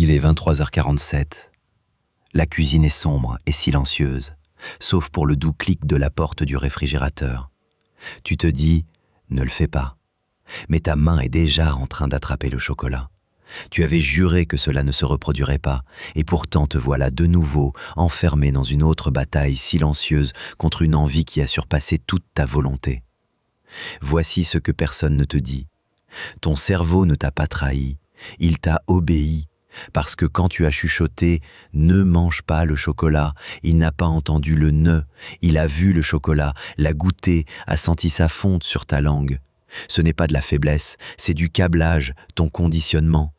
Il est 23h47. La cuisine est sombre et silencieuse, sauf pour le doux clic de la porte du réfrigérateur. Tu te dis « ne le fais pas », mais ta main est déjà en train d'attraper le chocolat. Tu avais juré que cela ne se reproduirait pas, et pourtant te voilà de nouveau enfermé dans une autre bataille silencieuse contre une envie qui a surpassé toute ta volonté. Voici ce que personne ne te dit. Ton cerveau ne t'a pas trahi, il t'a obéi, parce que quand tu as chuchoté « ne mange pas le chocolat », il n'a pas entendu le « ne », il a vu le chocolat, l'a goûté, a senti sa fonte sur ta langue. Ce n'est pas de la faiblesse, c'est du câblage, ton conditionnement.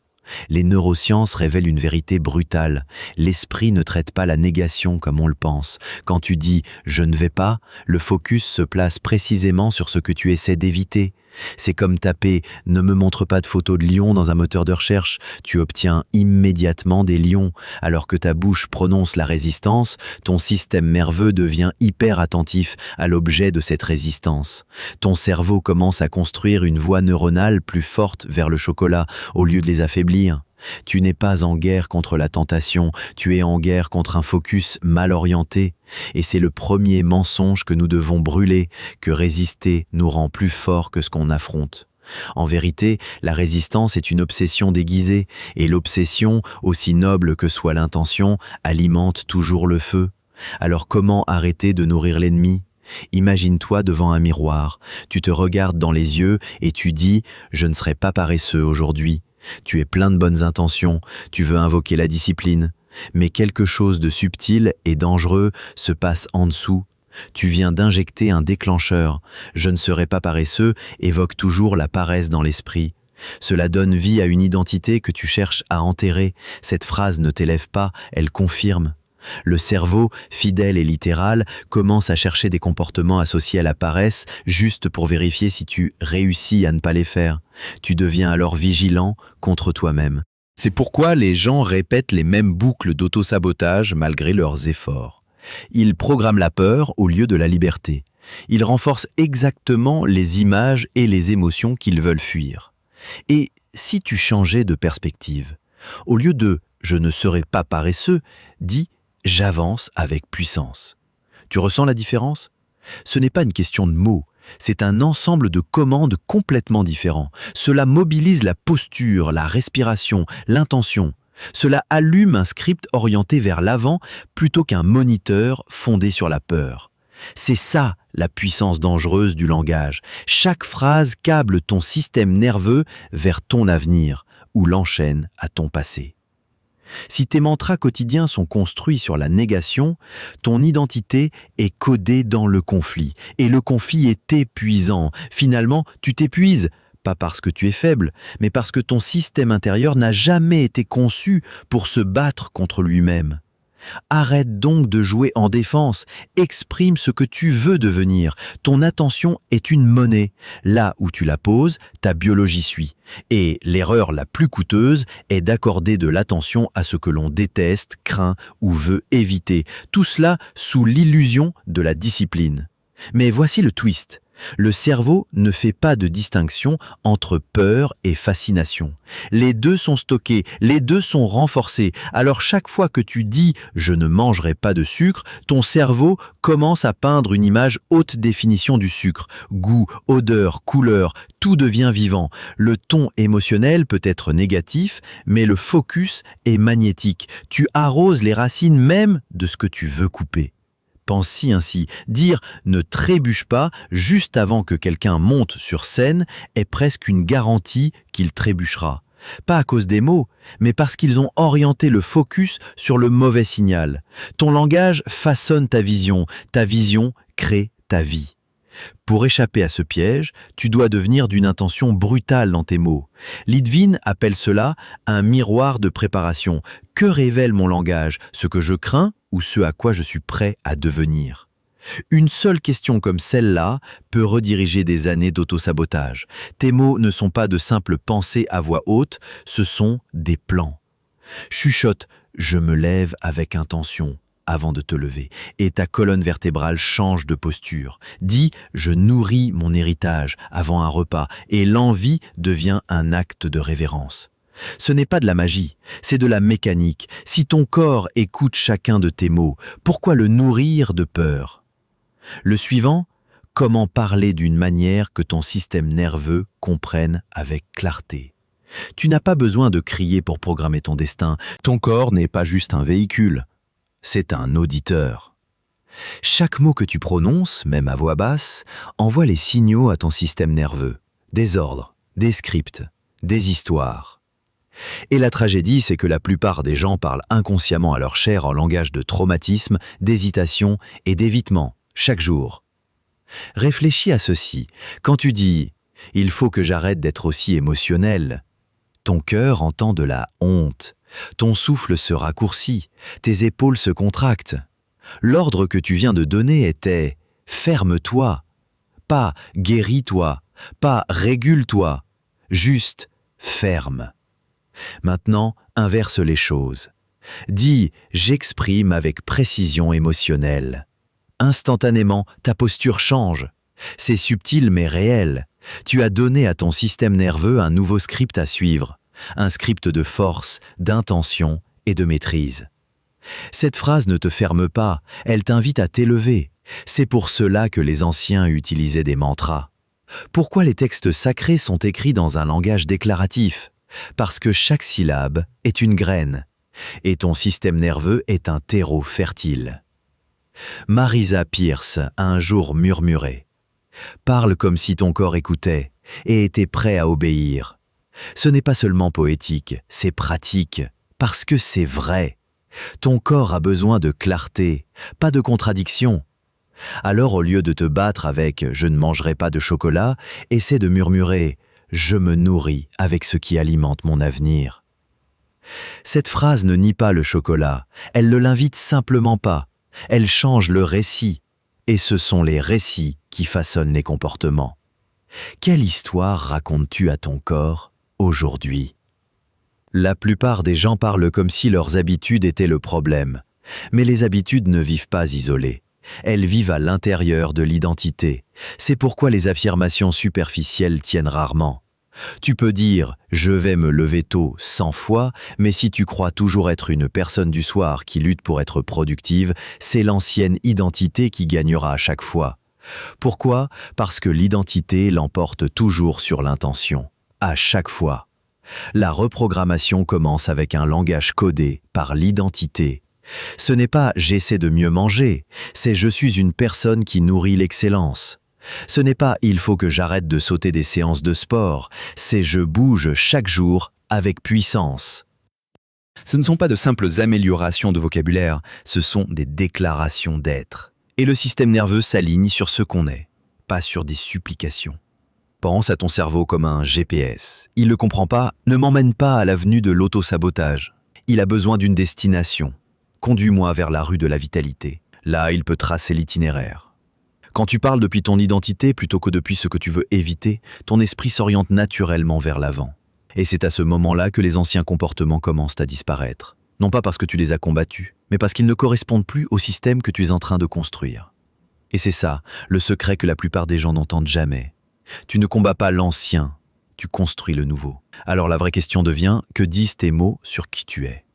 Les neurosciences révèlent une vérité brutale. L'esprit ne traite pas la négation comme on le pense. Quand tu dis « je ne vais pas », le focus se place précisément sur ce que tu essaies d'éviter. C'est comme taper « ne me montre pas de photos de lions » dans un moteur de recherche. Tu obtiens immédiatement des lions. Alors que ta bouche prononce la résistance, ton système nerveux devient hyper attentif à l'objet de cette résistance. Ton cerveau commence à construire une voie neuronale plus forte vers le chocolat au lieu de les affaiblir. Tu n'es pas en guerre contre la tentation, tu es en guerre contre un focus mal orienté. Et c'est le premier mensonge que nous devons brûler, que résister nous rend plus forts que ce qu'on affronte. En vérité, la résistance est une obsession déguisée, et l'obsession, aussi noble que soit l'intention, alimente toujours le feu. Alors comment arrêter de nourrir l'ennemi ? Imagine-toi devant un miroir, tu te regardes dans les yeux et tu dis « je ne serai pas paresseux aujourd'hui ». Tu es plein de bonnes intentions, tu veux invoquer la discipline, mais quelque chose de subtil et dangereux se passe en dessous. Tu viens d'injecter un déclencheur. Je ne serai pas paresseux évoque toujours la paresse dans l'esprit. Cela donne vie à une identité que tu cherches à enterrer. Cette phrase ne t'élève pas, elle confirme. Le cerveau, fidèle et littéral, commence à chercher des comportements associés à la paresse juste pour vérifier si tu réussis à ne pas les faire. Tu deviens alors vigilant contre toi-même. C'est pourquoi les gens répètent les mêmes boucles d'auto-sabotage malgré leurs efforts. Ils programment la peur au lieu de la liberté. Ils renforcent exactement les images et les émotions qu'ils veulent fuir. Et si tu changeais de perspective, au lieu de « je ne serai pas paresseux », dis « j'avance avec puissance ». Tu ressens la différence ? Ce n'est pas une question de mots, c'est un ensemble de commandes complètement différents. Cela mobilise la posture, la respiration, l'intention. Cela allume un script orienté vers l'avant plutôt qu'un moniteur fondé sur la peur. C'est ça la puissance dangereuse du langage. Chaque phrase câble ton système nerveux vers ton avenir ou l'enchaîne à ton passé. Si tes mantras quotidiens sont construits sur la négation, ton identité est codée dans le conflit. Et le conflit est épuisant. Finalement, tu t'épuises, pas parce que tu es faible, mais parce que ton système intérieur n'a jamais été conçu pour se battre contre lui-même. Arrête donc de jouer en défense, exprime ce que tu veux devenir. Ton attention est une monnaie. Là où tu la poses, ta biologie suit. Et l'erreur la plus coûteuse est d'accorder de l'attention à ce que l'on déteste, craint ou veut éviter. Tout cela sous l'illusion de la discipline. Mais voici le twist. Le cerveau ne fait pas de distinction entre peur et fascination. Les deux sont stockés, les deux sont renforcés. Alors chaque fois que tu dis « je ne mangerai pas de sucre », ton cerveau commence à peindre une image haute définition du sucre. Goût, odeur, couleur, tout devient vivant. Le ton émotionnel peut être négatif, mais le focus est magnétique. Tu arroses les racines même de ce que tu veux couper. Pense-y ainsi, dire « ne trébuche pas » juste avant que quelqu'un monte sur scène est presque une garantie qu'il trébuchera. Pas à cause des mots, mais parce qu'ils ont orienté le focus sur le mauvais signal. Ton langage façonne ta vision crée ta vie. Pour échapper à ce piège, tu dois devenir d'une intention brutale dans tes mots. Litvin appelle cela un miroir de préparation. Que révèle mon langage, ce que je crains ou ce à quoi je suis prêt à devenir ? Une seule question comme celle-là peut rediriger des années d'auto-sabotage. Tes mots ne sont pas de simples pensées à voix haute, ce sont des plans. Chuchote « je me lève avec intention » avant de te lever, et ta colonne vertébrale change de posture. Dis « je nourris mon héritage » avant un repas, et l'envie devient un acte de révérence. Ce n'est pas de la magie, c'est de la mécanique. Si ton corps écoute chacun de tes mots, pourquoi le nourrir de peur? Le suivant, comment parler d'une manière que ton système nerveux comprenne avec clarté. Tu n'as pas besoin de crier pour programmer ton destin. Ton corps n'est pas juste un véhicule, c'est un auditeur. Chaque mot que tu prononces, même à voix basse, envoie les signaux à ton système nerveux. Des ordres, des scripts, des histoires. Et la tragédie, c'est que la plupart des gens parlent inconsciemment à leur chair en langage de traumatisme, d'hésitation et d'évitement, chaque jour. Réfléchis à ceci. Quand tu dis « il faut que j'arrête d'être aussi émotionnel », ton cœur entend de la honte, ton souffle se raccourcit, tes épaules se contractent. L'ordre que tu viens de donner était « ferme-toi », pas « guéris-toi », pas « régule-toi », juste « ferme ». Maintenant, inverse les choses. Dis « j'exprime avec précision émotionnelle ». Instantanément, ta posture change. C'est subtil mais réel. Tu as donné à ton système nerveux un nouveau script à suivre, un script de force, d'intention et de maîtrise. Cette phrase ne te ferme pas, elle t'invite à t'élever. C'est pour cela que les anciens utilisaient des mantras. Pourquoi les textes sacrés sont écrits dans un langage déclaratif? Parce que chaque syllabe est une graine, et ton système nerveux est un terreau fertile. Marisa Peerce a un jour murmuré « Parle comme si ton corps écoutait et était prêt à obéir. » Ce n'est pas seulement poétique, c'est pratique, parce que c'est vrai. Ton corps a besoin de clarté, pas de contradiction. Alors au lieu de te battre avec « je ne mangerai pas de chocolat », essaie de murmurer « je me nourris avec ce qui alimente mon avenir ». Cette phrase ne nie pas le chocolat, elle ne l'invite simplement pas. Elle change le récit, et ce sont les récits qui façonnent les comportements. Quelle histoire racontes-tu à ton corps aujourd'hui? La plupart des gens parlent comme si leurs habitudes étaient le problème. Mais les habitudes ne vivent pas isolées. Elles vivent à l'intérieur de l'identité. C'est pourquoi les affirmations superficielles tiennent rarement. Tu peux dire « je vais me lever tôt » 100 fois, mais si tu crois toujours être une personne du soir qui lutte pour être productive, c'est l'ancienne identité qui gagnera à chaque fois. Pourquoi? Parce que l'identité l'emporte toujours sur l'intention, à chaque fois. La reprogrammation commence avec un langage codé par l'identité. Ce n'est pas « j'essaie de mieux manger », c'est « je suis une personne qui nourrit l'excellence ». Ce n'est pas « il faut que j'arrête de sauter des séances de sport », c'est « je bouge chaque jour avec puissance ». Ce ne sont pas de simples améliorations de vocabulaire, ce sont des déclarations d'être. Et le système nerveux s'aligne sur ce qu'on est, pas sur des supplications. Pense à ton cerveau comme un GPS. Il ne comprend pas, ne m'emmène pas à l'avenue de l'autosabotage. Il a besoin d'une destination. Conduis-moi vers la rue de la vitalité. Là, il peut tracer l'itinéraire. Quand tu parles depuis ton identité plutôt que depuis ce que tu veux éviter, ton esprit s'oriente naturellement vers l'avant. Et c'est à ce moment-là que les anciens comportements commencent à disparaître. Non pas parce que tu les as combattus, mais parce qu'ils ne correspondent plus au système que tu es en train de construire. Et c'est ça, le secret que la plupart des gens n'entendent jamais. Tu ne combats pas l'ancien, tu construis le nouveau. Alors la vraie question devient, que disent tes mots sur qui tu es?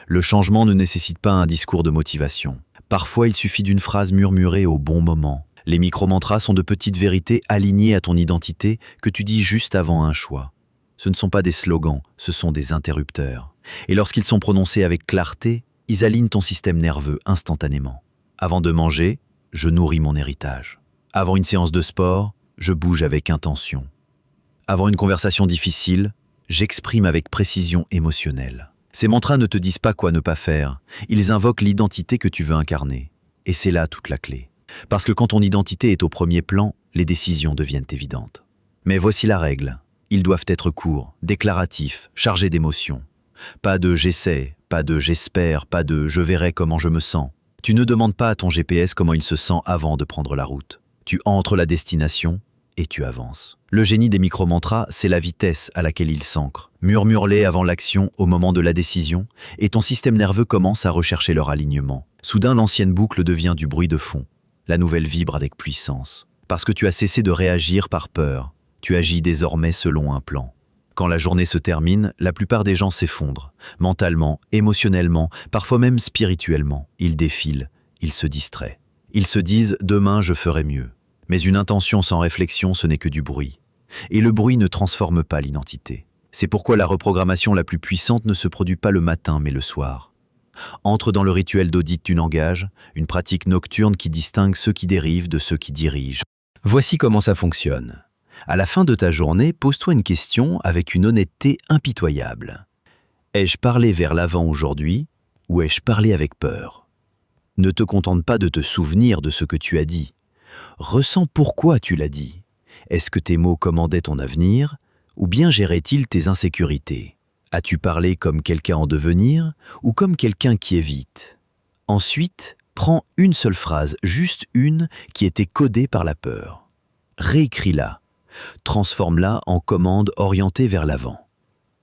Le changement ne nécessite pas un discours de motivation. Parfois, il suffit d'une phrase murmurée au bon moment. Les micro-mantras sont de petites vérités alignées à ton identité que tu dis juste avant un choix. Ce ne sont pas des slogans, ce sont des interrupteurs. Et lorsqu'ils sont prononcés avec clarté, ils alignent ton système nerveux instantanément. Avant de manger, je nourris mon héritage. Avant une séance de sport, je bouge avec intention. Avant une conversation difficile, j'exprime avec précision émotionnelle. Ces mantras ne te disent pas quoi ne pas faire, ils invoquent l'identité que tu veux incarner. Et c'est là toute la clé. Parce que quand ton identité est au premier plan, les décisions deviennent évidentes. Mais voici la règle. Ils doivent être courts, déclaratifs, chargés d'émotions. Pas de « j'essaie », pas de « j'espère », pas de « je verrai comment je me sens ». Tu ne demandes pas à ton GPS comment il se sent avant de prendre la route. Tu entres la destination et tu avances. Le génie des micro-mantras, c'est la vitesse à laquelle ils s'ancrent. Murmure-les avant l'action, au moment de la décision, et ton système nerveux commence à rechercher leur alignement. Soudain, l'ancienne boucle devient du bruit de fond. La nouvelle vibre avec puissance. Parce que tu as cessé de réagir par peur, tu agis désormais selon un plan. Quand la journée se termine, la plupart des gens s'effondrent, mentalement, émotionnellement, parfois même spirituellement. Ils défilent, ils se distraient. Ils se disent « demain je ferai mieux ». Mais une intention sans réflexion, ce n'est que du bruit. Et le bruit ne transforme pas l'identité. C'est pourquoi la reprogrammation la plus puissante ne se produit pas le matin mais le soir. Entre dans le rituel d'audit du langage, une pratique nocturne qui distingue ceux qui dérivent de ceux qui dirigent. Voici comment ça fonctionne. À la fin de ta journée, pose-toi une question avec une honnêteté impitoyable. Ai-je parlé vers l'avant aujourd'hui ou ai-je parlé avec peur? Ne te contente pas de te souvenir de ce que tu as dit. Ressens pourquoi tu l'as dit. Est-ce que tes mots commandaient ton avenir ou bien géraient-ils tes insécurités? As-tu parlé comme quelqu'un en devenir ou comme quelqu'un qui évite? Ensuite, prends une seule phrase, juste une, qui était codée par la peur. Réécris-la. Transforme-la en commande orientée vers l'avant.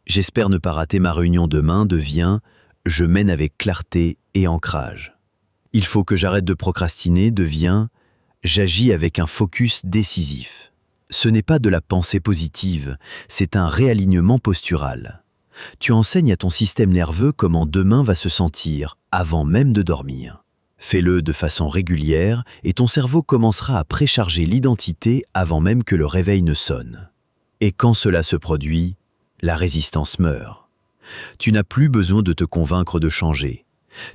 J'espère ne pas rater ma réunion demain devient « je mène avec clarté et ancrage ». Il faut que j'arrête de procrastiner devient « j'agis avec un focus décisif ». Ce n'est pas de la pensée positive, c'est un réalignement postural. Tu enseignes à ton système nerveux comment demain va se sentir avant même de dormir. Fais-le de façon régulière et ton cerveau commencera à précharger l'identité avant même que le réveil ne sonne. Et quand cela se produit, la résistance meurt. Tu n'as plus besoin de te convaincre de changer.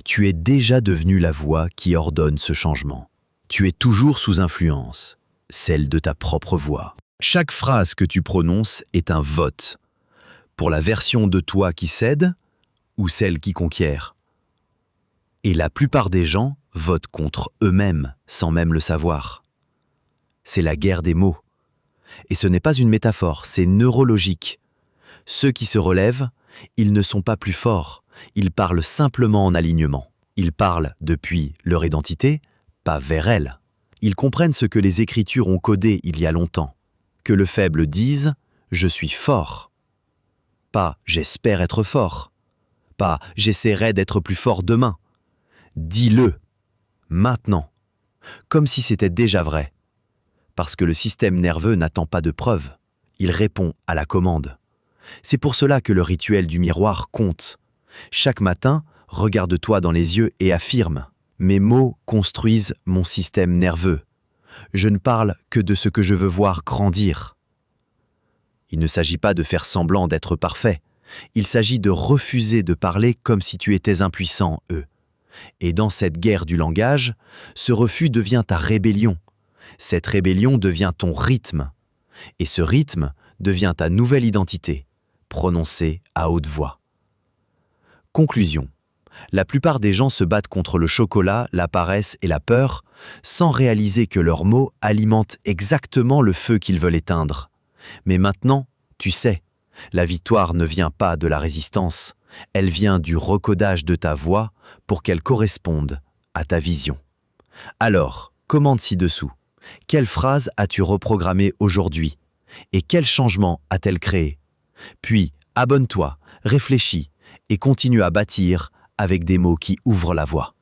Tu es déjà devenu la voix qui ordonne ce changement. Tu es toujours sous influence, celle de ta propre voix. Chaque phrase que tu prononces est un vote. Pour la version de toi qui cède ou celle qui conquiert. Et la plupart des gens votent contre eux-mêmes sans même le savoir. C'est la guerre des mots. Et ce n'est pas une métaphore, c'est neurologique. Ceux qui se relèvent, ils ne sont pas plus forts, ils parlent simplement en alignement. Ils parlent depuis leur identité, pas vers elle. Ils comprennent ce que les Écritures ont codé il y a longtemps. Que le faible dise « je suis fort ». Pas « j'espère être fort ». Pas « j'essaierai d'être plus fort demain ». Dis-le, maintenant, comme si c'était déjà vrai. Parce que le système nerveux n'attend pas de preuves, il répond à la commande. C'est pour cela que le rituel du miroir compte. Chaque matin, regarde-toi dans les yeux et affirme « Mes mots construisent mon système nerveux. Je ne parle que de ce que je veux voir grandir. » Il ne s'agit pas de faire semblant d'être parfait. Il s'agit de refuser de parler comme si tu étais impuissant, eux. Et dans cette guerre du langage, ce refus devient ta rébellion. Cette rébellion devient ton rythme. Et ce rythme devient ta nouvelle identité, prononcée à haute voix. Conclusion. La plupart des gens se battent contre le chocolat, la paresse et la peur, sans réaliser que leurs mots alimentent exactement le feu qu'ils veulent éteindre. Mais maintenant, tu sais, la victoire ne vient pas de la résistance, elle vient du recodage de ta voix pour qu'elle corresponde à ta vision. Alors, commande ci-dessous. Quelle phrase as-tu reprogrammée aujourd'hui? Et quel changement a-t-elle créé? Puis, abonne-toi, réfléchis et continue à bâtir avec des mots qui ouvrent la voie.